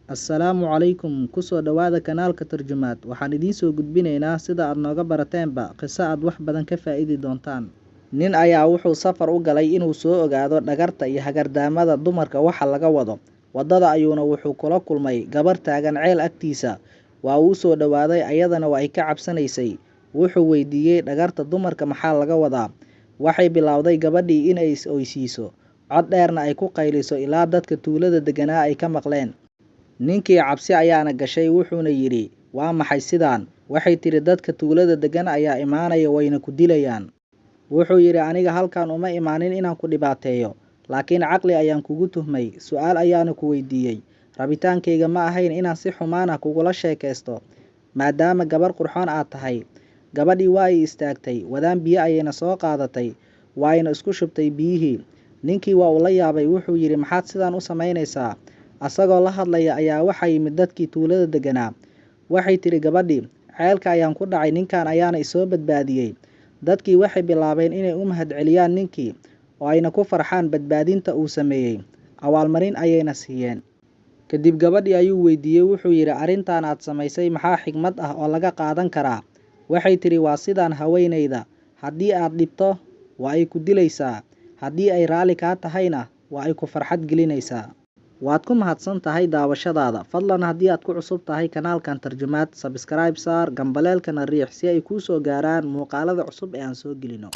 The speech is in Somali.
Assalaamu calaykum kusoo dhawaada kanaalka Tarjumaad. Waxaan idiin soo gudbinaynaa sida aad nooga barateenba qiso aad wax badan ka faa'iidi doontaan. Nin ayaa wuxuu safar u galay inuu soo ogaado dhagarta iyo hagardaamada dumarka waxa laga wado. Wadada ayuuna wuxuu kula kulmay gabar taagan ceel agtiisa. Waa uu soo dhawaaday ayadana waa ay ka cabsanaysay. Wuxuu weydiiyey dhagarta dumarka maxaa laga wadaa. Waxay bilowday gabadhii inay oysiiso. Cod dheerna ay ku qayliso ilaa dadka tuulada deganaa ay ka maqleen. Ninkii cabsi ayaana gashay wuxuuna yidhi, waa maxay sidaan? Waxay tiri dadka tuulada degan ayaa imaanaya wayna ku dilayaan. Wuxuu yidhi aniga halkan uma imaanin inaan ku dhibaateeyo, laakiin caqli ayaan kugu tuhmay, su'aal ayaana ku weydiiyey. Rabitaankayga ma ahayn inaan si xumaan ah kugula sheekaysto, maadaama gabar qurxoon aad tahay. Gabadhii waa ay istaagtay, wadaan biyo ayayna soo qaadatay, waayna isku shubtay biyihii. Ninkii waa uu la yaabay wuxuu yidhi maxaad sidaan u samaynaysaa? Asagoo la hadlaya ayaa waxaa yimid dadkii tuulada deganaa. Waxay tiri gabadhii, ceelka ayaan ku dhacay ninkan ayaana isoo badbaadiyey. Dadkii waxay bilaabeen inay u mahadceliyaan ninkii, oo ayna ku farxaan badbaadinta uu sameeyey. Abaalmarin ayayna siiyeen. Kadib gabadhii ayuu weydiiyey wuxuu yidhi arrintan aad samaysay maxaa xigmad ah oo laga qaadan karaa? Waxay tiri waa sidaan haweenayda, haddii aad dhibto waa ay ku dilaysaa, haddii ay raalli kaa tahayna waa ay ku farxad gelinaysaa. Waad ku mahadsan tahay daawashadaada. Fadlan haddii aad ku cusub tahay kanaalkan Tarjumaad, subscribe saar, gambaleelkana riix si ay kuu soo gaaraan muuqaalada cusub ee aan soo gelino.